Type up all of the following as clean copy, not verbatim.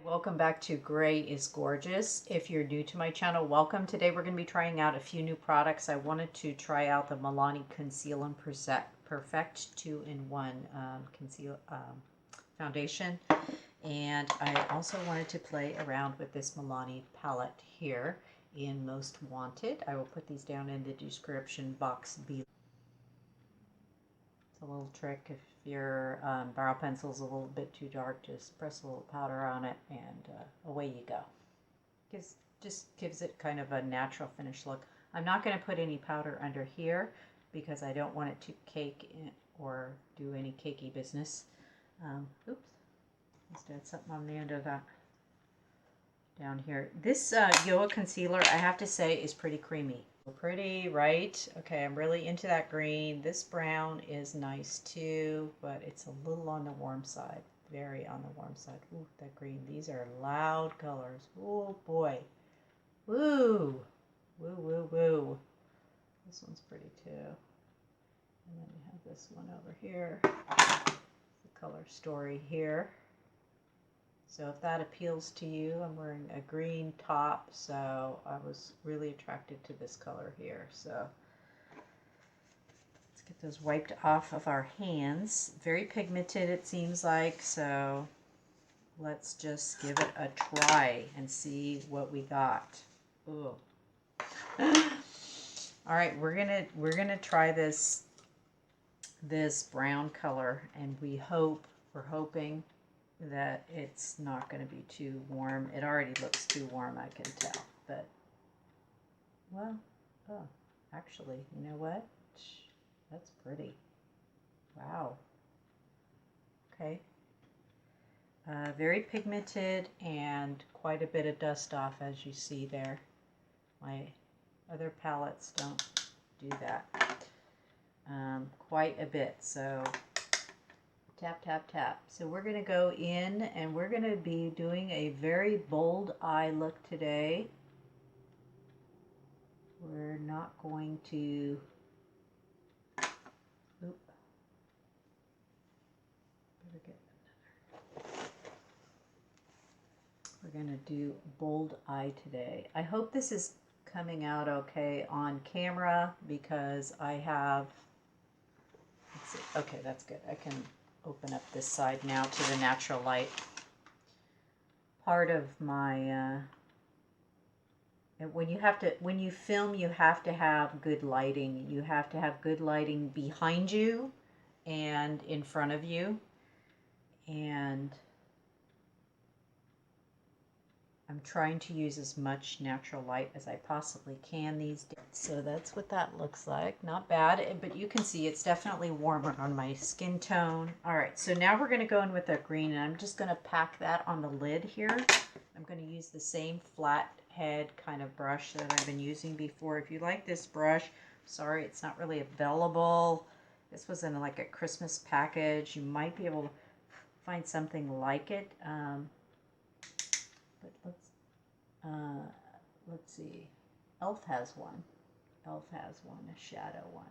Welcome back to Gray is Gorgeous. If you're new to my channel, welcome. Today we're going to be trying out a few new products. I wanted to try out the Milani Conceal and Perfect 2-in-1 conceal foundation. And I also wanted to play around with this Milani palette here in Most Wanted. I will put these down in the description box below. It's a little trick. If your brow pencil's a little bit too dark, just press a little powder on it and away you go. Just gives it kind of a natural finish look. I'm not going to put any powder under here because I don't want it to cake in or do any cakey business. Oops, just add something on the end of that down here. This Joah concealer, I have to say, is pretty creamy. Pretty, right? Okay, I'm really into that green. This brown is nice too, but it's a little on the warm side. Very on the warm side. Ooh, that green. These are loud colors. Oh boy. Woo! Woo, woo, woo. This one's pretty too. And then we have this one over here. The color story here. So if that appeals to you, I'm wearing a green top, so I was really attracted to this color here. So let's get those wiped off of our hands. Very pigmented, it seems like, so let's just give it a try and see what we got. Ooh. All right, we're gonna try this brown color, and we're hoping that it's not going to be too warm. It already looks too warm, I can tell, but well, oh, actually, you know what? That's pretty. Wow. Okay. Very pigmented and quite a bit of dust off, as you see there. My other palettes don't do that. Quite a bit, so tap, tap, tap. So we're going to go in and we're going to be doing a very bold eye look today. We're not going to, oop, better get another. We're going to do bold eye today. I hope this is coming out okay on camera because I have, let's see, okay, that's good. I can open up this side now to the natural light. Part of my when you film, you have to have good lighting. You have to have good lighting behind you and in front of you. And I'm trying to use as much natural light as I possibly can these days. So that's what that looks like. Not bad, but you can see it's definitely warmer on my skin tone. All right, so now we're going to go in with our green, and I'm just going to pack that on the lid here. I'm going to use the same flat head kind of brush that I've been using before. If you like this brush, sorry, it's not really available. This was in like a Christmas package. You might be able to find something like it. But let's see. Elf has one. Elf has one, a shadow one.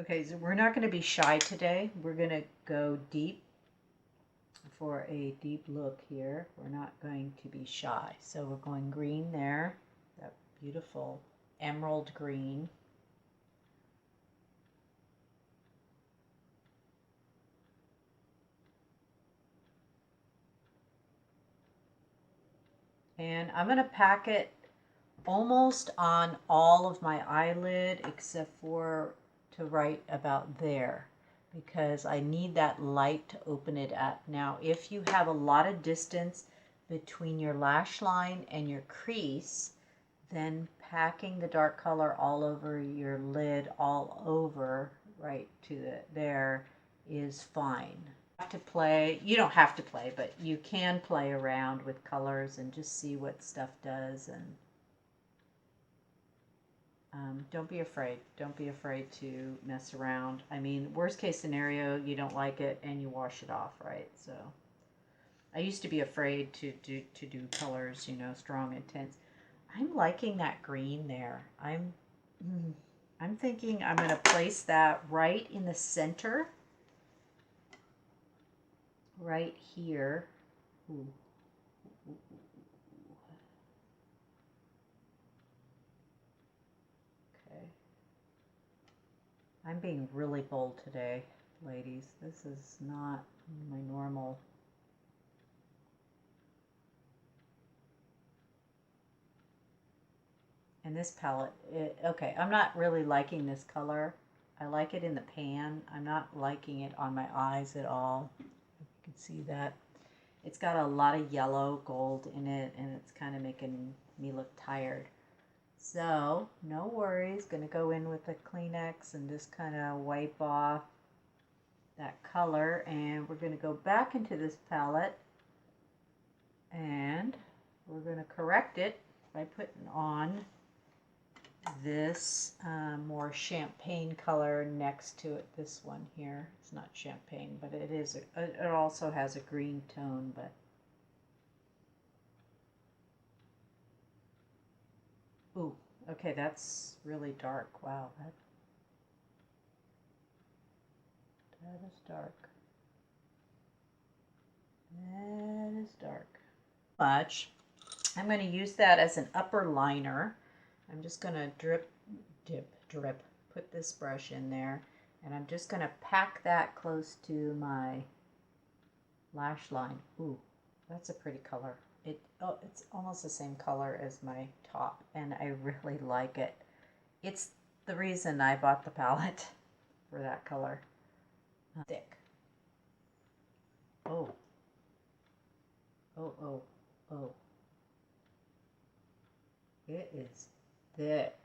Okay, so we're not going to be shy today. We're going to go deep for a deep look here. We're not going to be shy. So we're going green there, that beautiful emerald green. And I'm going to pack it almost on all of my eyelid except for to right about there because I need that light to open it up. Now, if you have a lot of distance between your lash line and your crease, then packing the dark color all over your lid, all over right to there is fine. You don't have to play, but you can play around with colors and just see what stuff does. And don't be afraid. Don't be afraid to mess around. I mean, worst case scenario, you don't like it and you wash it off, right? So I used to be afraid to do colors, you know, strong, intense. I'm liking that green there. I'm thinking I'm going to place that right in the center right here. Ooh. Okay. I'm being really bold today, ladies. This is not my normal. And this palette, okay, I'm not really liking this color. I like it in the pan. I'm not liking it on my eyes at all. You can see that. It's got a lot of yellow gold in it, and it's kind of making me look tired. So, no worries. Going to go in with a Kleenex and just kind of wipe off that color. And we're going to go back into this palette, and we're going to correct it by putting on this more champagne color next to it. This one here, it's not champagne, but it is. It also has a green tone, but ooh, okay, that's really dark. Wow, that is dark. That is dark. Much. I'm going to use that as an upper liner. I'm just going to drip, put this brush in there, and I'm just going to pack that close to my lash line. Ooh, that's a pretty color. It's almost the same color as my top, and I really like it. It's the reason I bought the palette for that color. Thick. Oh. Oh, oh, oh. It is thick.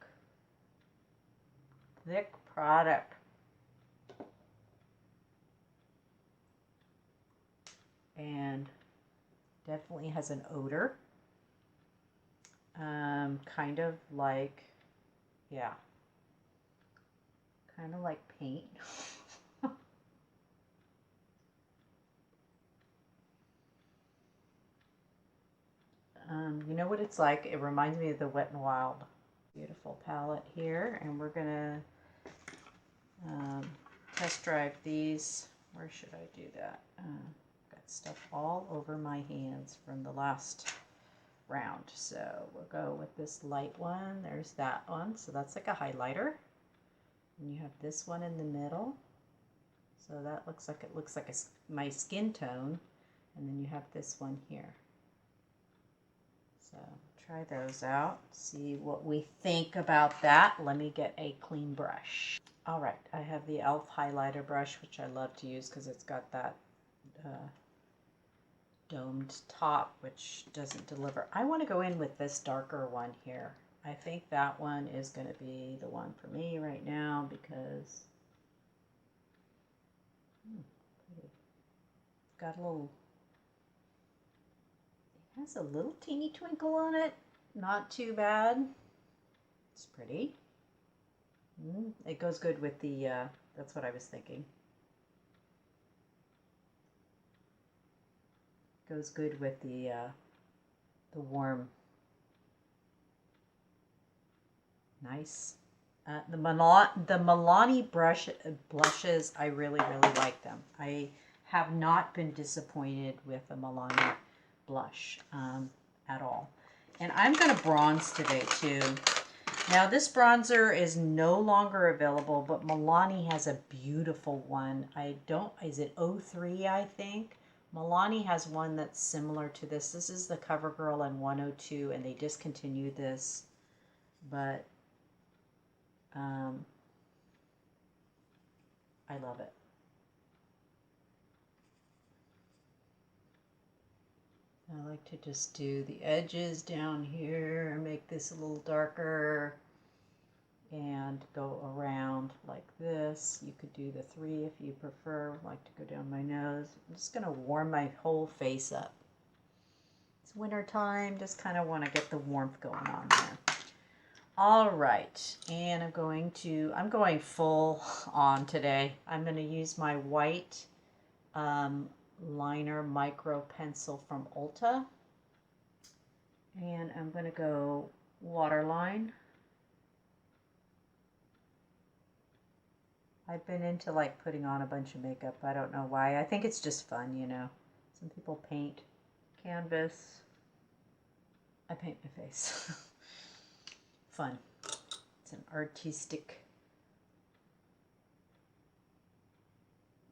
Thick product. And definitely has an odor. Kind of like, yeah. Kind of like paint. You know what it's like? It reminds me of the Wet n Wild. Beautiful palette here, and we're gonna test drive these. Where should I do that? Got stuff all over my hands from the last round. So we'll go with this light one. There's that one. So that's like a highlighter. And you have this one in the middle. So that looks like my skin tone. And then you have this one here. So try those out, see what we think about that. Let me get a clean brush. All right, I have the e.l.f. highlighter brush, which I love to use because it's got that domed top, which doesn't deliver. I want to go in with this darker one here. I think that one is going to be the one for me right now because it's got a little, it has a little teeny twinkle on it. Not too bad. It's pretty. It goes good with the, that's what I was thinking. Goes good with the warm. Nice. The Milani blushes, I really like them. I have not been disappointed with a Milani blush at all. And I'm going to bronze today too. Now this bronzer is no longer available, but Milani has a beautiful one. Is it 03 I think? Milani has one that's similar to this. This is the Covergirl in 102, and they discontinued this, but I love it. I like to just do the edges down here, make this a little darker, and go around like this. You could do the 3 if you prefer. I like to go down my nose. I'm just going to warm my whole face up. It's winter time, just kind of want to get the warmth going on there. All right, and I'm going full on today. I'm going to use my white liner micro pencil from Ulta, and I'm going to go waterline. I've been into like putting on a bunch of makeup. I don't know why. I think it's just fun, you know. Some people paint canvas. I paint my face. Fun. It's an artistic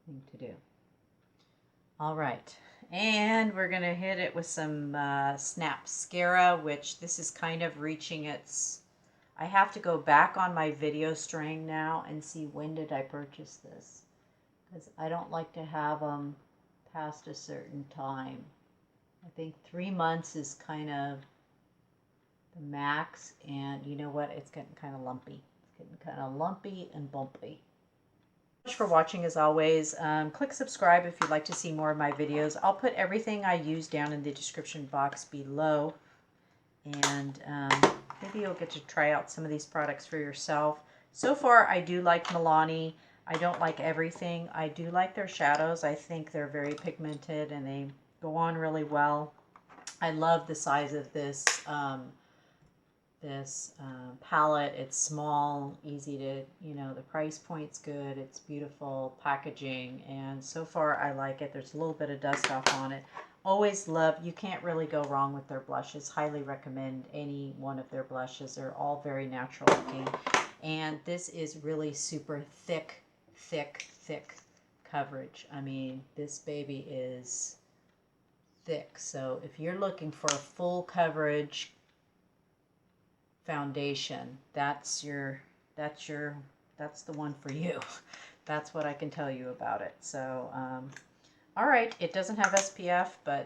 thing to do. All right. And we're going to hit it with some snapscara, which this is kind of reaching its... I have to go back on my video string now and see when did I purchase this. Because I don't like to have them past a certain time. I think 3 months is kind of the max. And you know what? It's getting kind of lumpy. It's getting kind of lumpy and bumpy. Thanks for watching as always. Click subscribe if you'd like to see more of my videos. I'll put everything I use down in the description box below, and maybe you'll get to try out some of these products for yourself. So far I do like Milani. I don't like everything. I do like their shadows. I think they're very pigmented and they go on really well. I love the size of this palette. It's small, easy to, you know, the price point's good, it's beautiful packaging, and so far I like it. There's a little bit of dust off on it. Always love, you can't really go wrong with their blushes. Highly recommend any one of their blushes. They're all very natural looking, and this is really super thick coverage. I mean, this baby is thick, so if you're looking for a full coverage foundation, that's the one for you. That's what I can tell you about it. So all right, it doesn't have SPF, but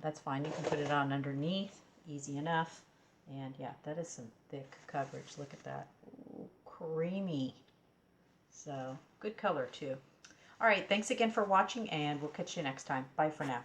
that's fine. You can put it on underneath, easy enough. And yeah, that is some thick coverage. Look at that. Ooh, creamy. So good color too. All right, thanks again for watching, and we'll catch you next time. Bye for now.